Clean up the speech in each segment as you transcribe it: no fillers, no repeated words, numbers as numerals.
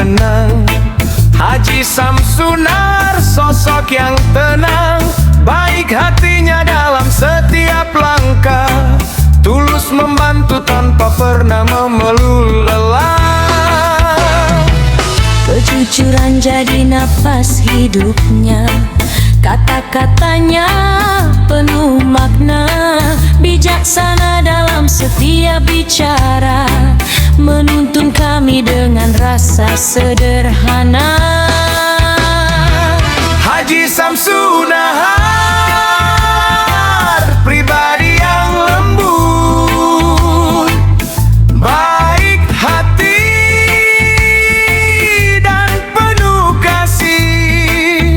kenang. Haji Samsunar, sosok yang tenang, baik hatinya dalam setiap langkah, tulus membantu tanpa pernah mengeluh lelah. Kejujuran jadi nafas hidupnya, kata-katanya penuh makna, bijaksana dalam setiap bicara, menuntun kami dengan rasa sederhana. Haji Samsunar, pribadi yang lembut, baik hati dan penuh kasih,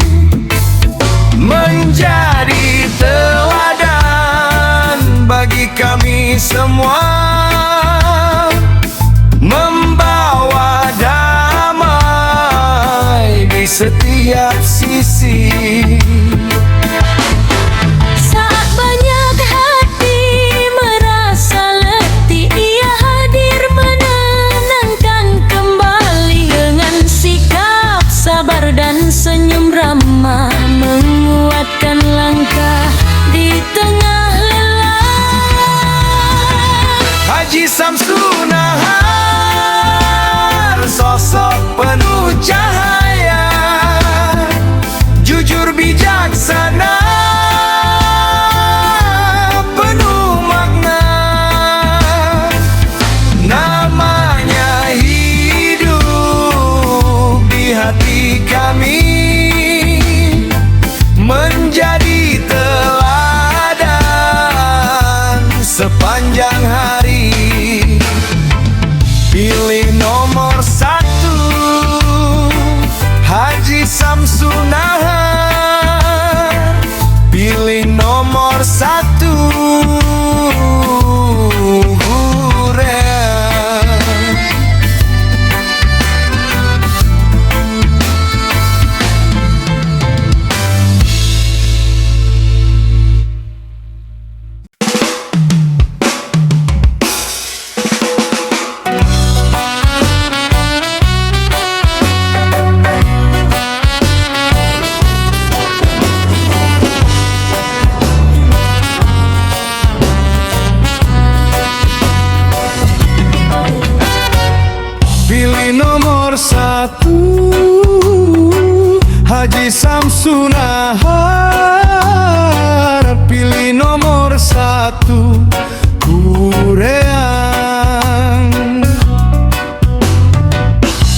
menjadi teladan bagi kami semua, membawa damai di setiap sisi. Saat banyak hati merasa letih, ia hadir menenangkan kembali, dengan sikap sabar dan senyum ramah, menguatkan langkah di tengah lelah. Haji Samsunar, sosok penuh cahaya, jujur bijaksana, penuh makna. Namanya hidup di hati kami, menjadi teladan sepanjang hari. Pilih nomor 1, Haji Samsunar. Pilih nomor 1, nomor 1, Haji Samsunar. Pilih nomor 1, Kureang.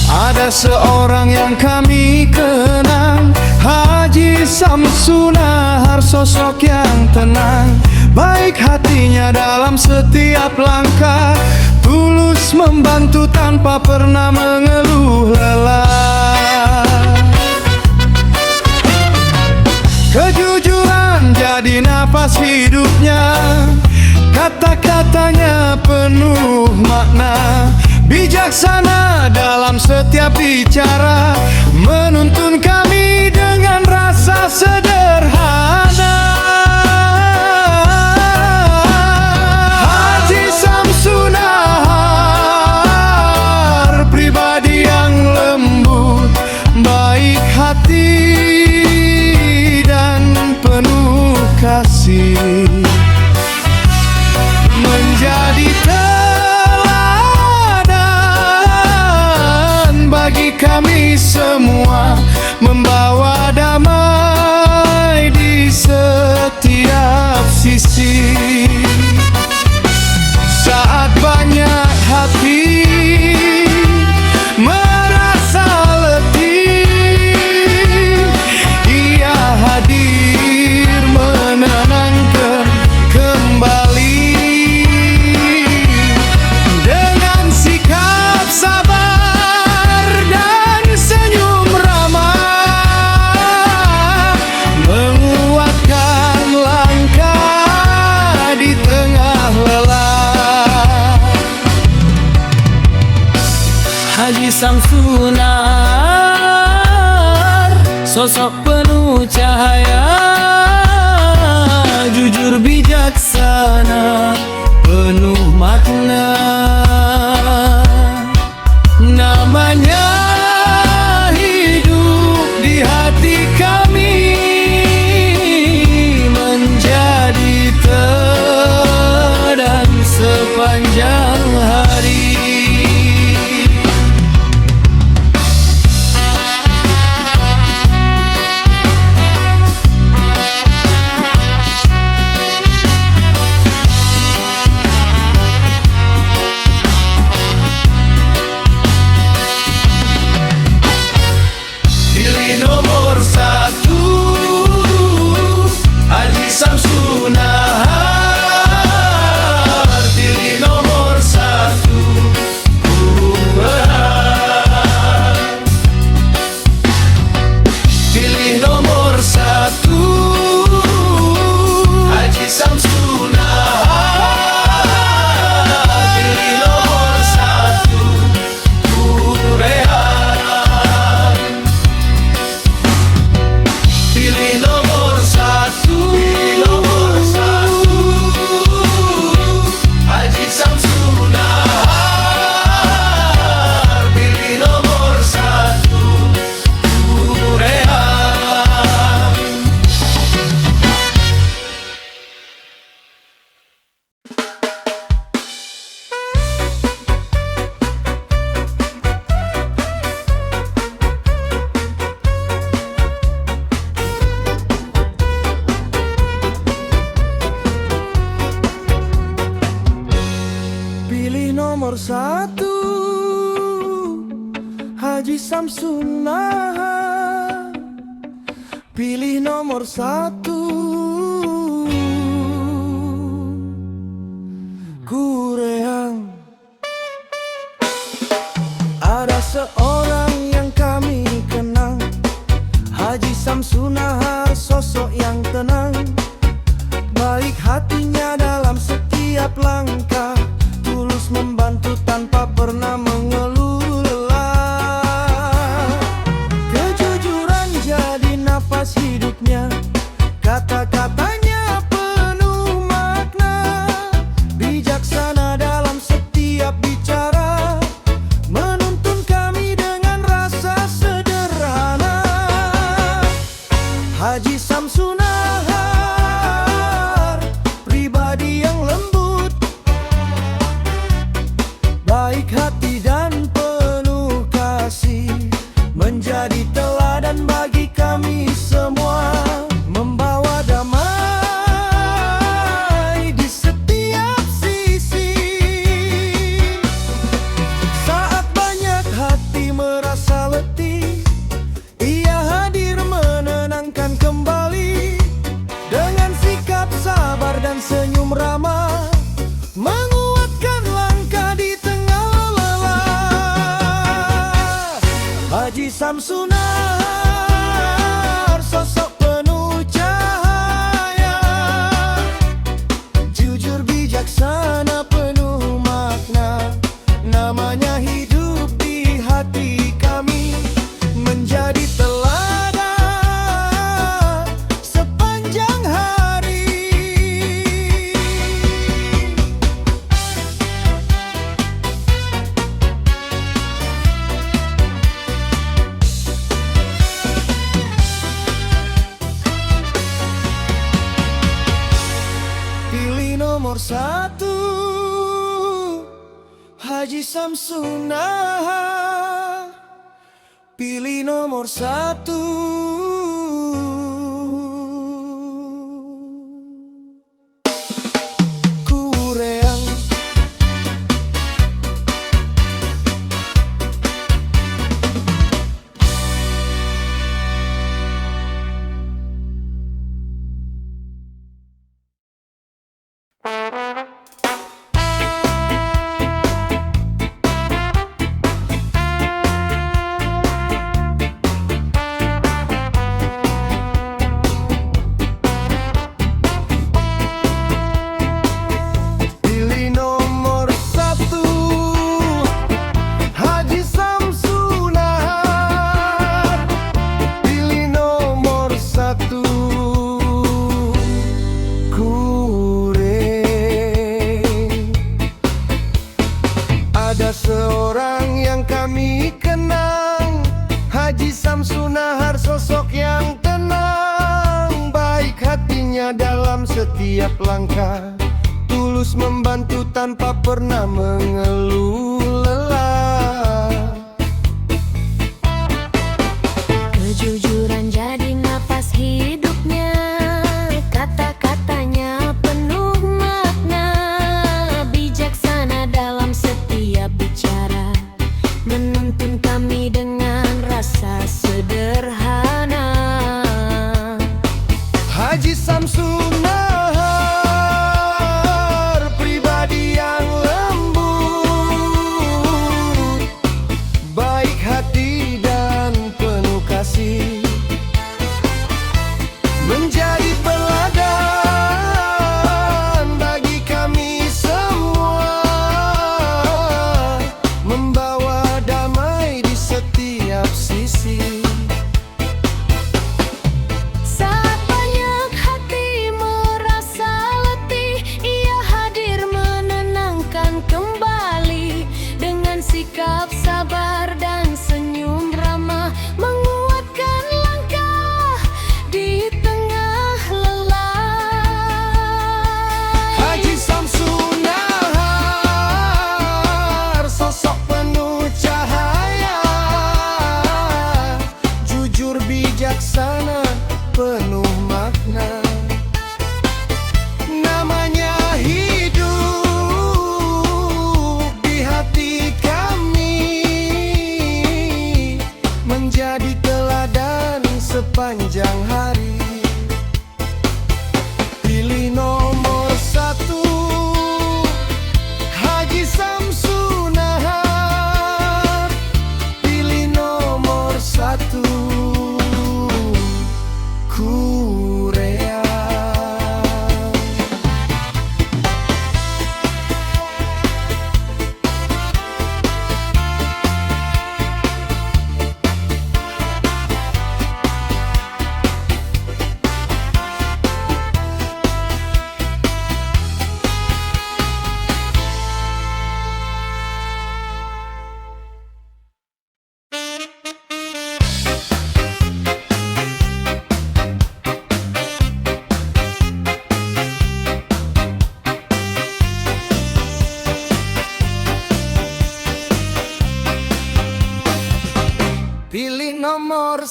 Ada seorang yang kami kenang, Haji Samsunar, sosok yang tenang, baik hatinya dalam setiap langkah, tulus membantu tanpa pernah mengeluh lelah. Kejujuran jadi nafas hidupnya, kata-katanya penuh makna, bijaksana dalam setiap bicara, menuntun kami dengan rasa sederhana. Haji Samsunar, pribadi yang lembut, baik hati dan penuh kasih, menjadi teladan bagi kami semua, membawa damai di setiap sisi. Saat banyak hati merasa letih, ia hadir menenangkan kembali, dengan sikap sabar dan senyum ramah, menguatkan langkah di tengah lelah. Haji Samsunar, sosok penuh cahaya, jujur bijaksana, penuh makna. Namanya nomor satu, Haji Samsunahar. Pilih nomor satu, Kureang. Ada seorang yang kami kenang, Haji Samsunahar, sosok yang tenang. Baik hatinya dalam setiap langkah, tulus membantu tanpa pernah mengeluh lelah. Kejujuran jadi nafas hidupnya, kata-katanya penuh makna. Bijaksana dalam setiap bicara, menuntun kami dengan rasa sederhana. Haji Samsunahar, pribadi yang lembut, baik hati dan penuh kasih, menjadi teladan bagi kami semua, membawa damai di setiap sisi. Saat banyak hati merasa letih, ia hadir menenangkan kembali. Dengan sikap sabar dan senyum ramah, menguatkan langkah di tengah lelah. Haji Samsunahar, sosok penuh cahaya, jujur bijaksana penuh makna. Namanya hidup di hati kami, menjadi teladan sepanjang hari. Pilih nomor satu, Haji Samsunahar. Pilih nomor satu. Kureang. Pilih nomor satu, Haji Samsunahar. Pilih nomor satu, Kureang. Ada seorang yang kami kenang, Haji Samsunahar, sosok yang tenang. Baik hatinya dalam setiap langkah, tulus membantu tanpa pernah mengeluh lelah. Kejujuran jadi nafas hidupnya, kata-katanya penuh makna. Bijaksana dalam setiap bicara, menuntun kami dengan rasa sederhana. Haji Samsunahar, pribadi yang lembut,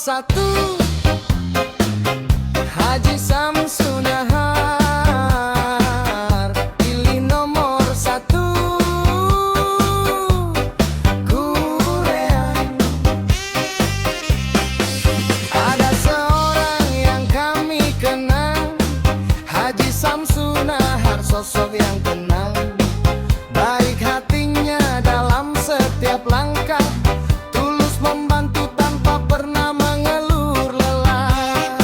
satu, Haji Samsunahar. Pilih nomor satu, Kurean. Ada seorang yang kami kenal, Haji Samsunahar, sosok yang tenang, baik hatinya dalam setiap langkah, tulus membantu tanpa pernah mengeluh lelah.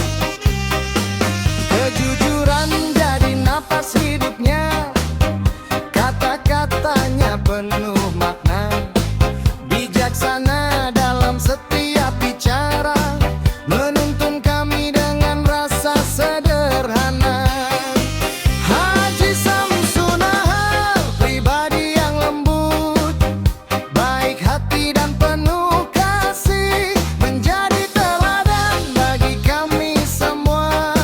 Kejujuran jadi napas hidupnya, kata-katanya penuh makna, bijaksana dalam setiap bicara, menuntun kami dengan rasa sederhana. Haji Samsunahar, pribadi yang lembut, baik hati dan penuh kasih, menjadi teladan bagi kami semua,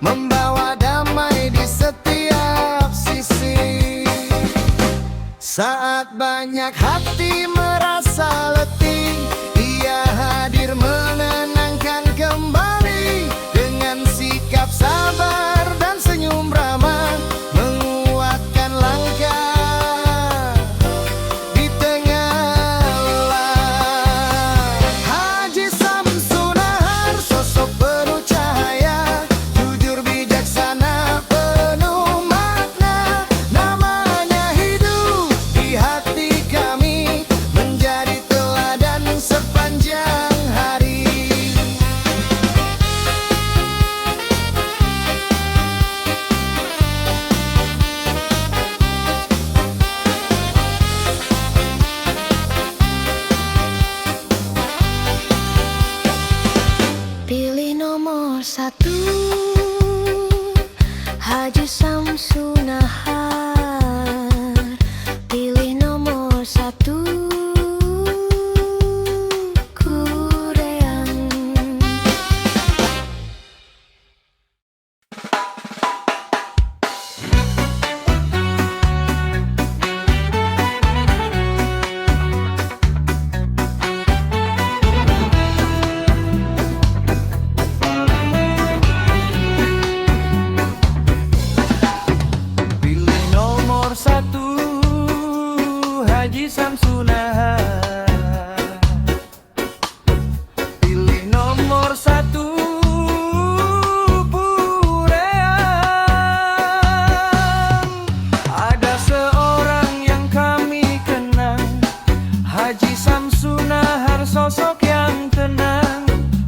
membawa damai di setiap sisi. Saat banyak hati merasa letih, ia hadir menenangkan kembali, dengan sikap sabar dan senyum ramah, menguatkan langkah di tengah lelah. Haji Samsunahar, sosok penuh cahaya, jujur bijaksana penuh makna, namanya hidup di hati kami, menjadi teladan sepanjang hari. Pilih nomor satu, Haji Samsunahar. Pilih nomor satu, Kurean. Pilih nomor satu, Haji Samsunahar. Pilih nomor satu, Purean. Ada seorang yang kami kenal, Haji Samsunahar, sosok yang tenang,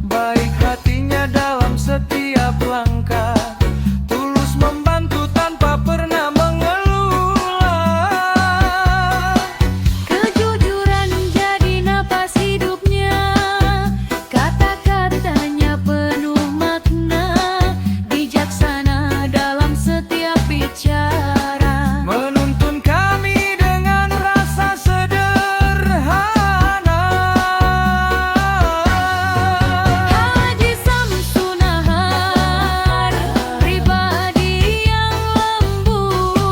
baik hatinya dalam setiap langkah, tulus membantu tanpa pernah mengeluh lelah. Kejujuran jadi napas hidupnya, kata-katanya penuh makna, bijaksana dalam setiap bicara, Menuntun kami dengan rasa sederhana. Haji Samsunahar, pribadi yang lembut,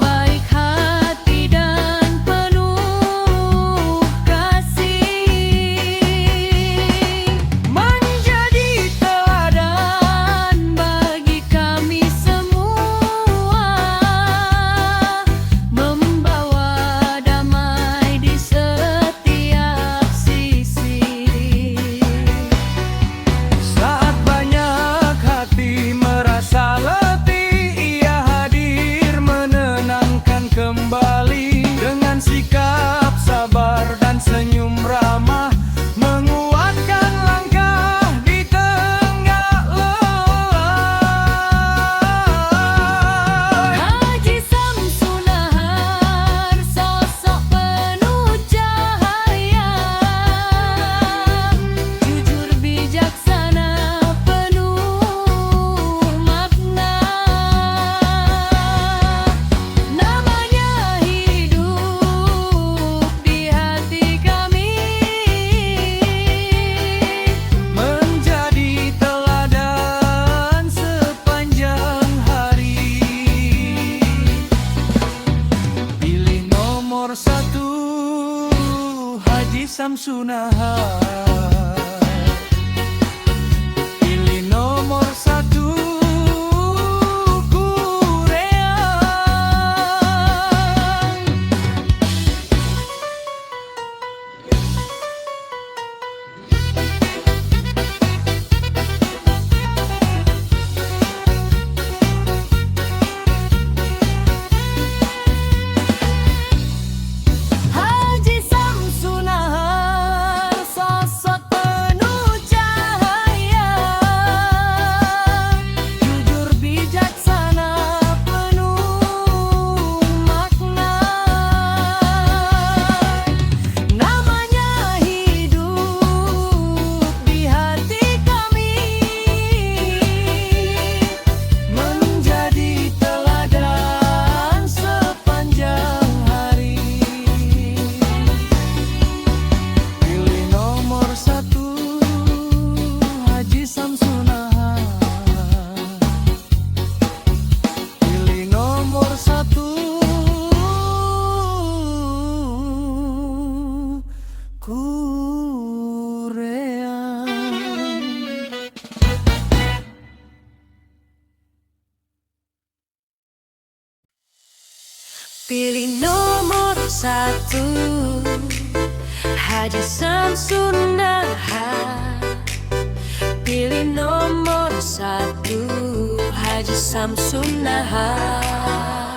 baik hati dan penuh kasih, menjadi teladan bagi kami semua, membawa damai di setiap sisi. Saat banyak hati merasa letih, ia hadir menenangkan kembali, dengan sikap sabar dan senyum ramah, menguatkan langkah di tengah lelah. Haji Samsunahar, sosok penuh cahaya, jujur bijaksana penuh makna, namanya hidup di hati kami, Menjadi teladan sepanjang hari. Pilih nomor satu, Haji Samsunahar. Pilih nomor 1, Haji Samsun Nahar. Pilih nomor 1, Haji Samsun Nahar.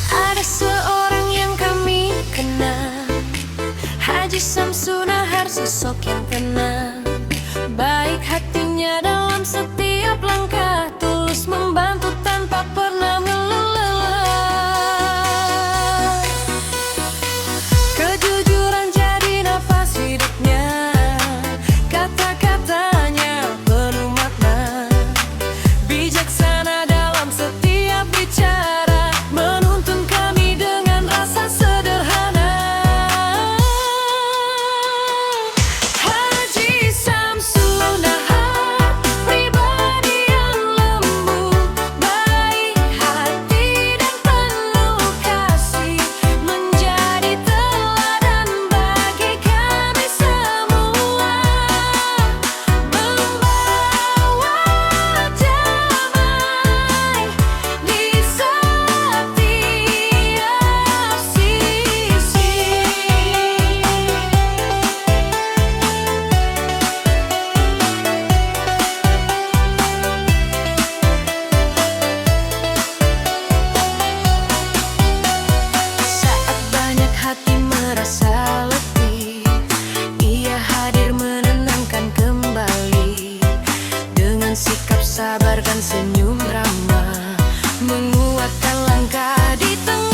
Ada seorang yang kami kenal, Haji Samsun Nahar, sosok yang tenang. Baik hatinya dalam setiap langkah, tulus membantu tanpa pernah mengeluh. Kejujuran jadi nafas hidupnya, kata-katanya penuh makna. Bijaksana dalam setiap bicara, menuntun kami dengan rasa sederhana. Haji Samsun Nahar, pribadi yang lembut, baik hati dan penuh kasih, menjadi teladan bagi kami semua, membawa damai di setiap sisi. Saat banyak hati merasa letih, ia hadir menenangkan kembali. Dengan sikap sabar dan senyum ramah, menguatkan langkah di tengah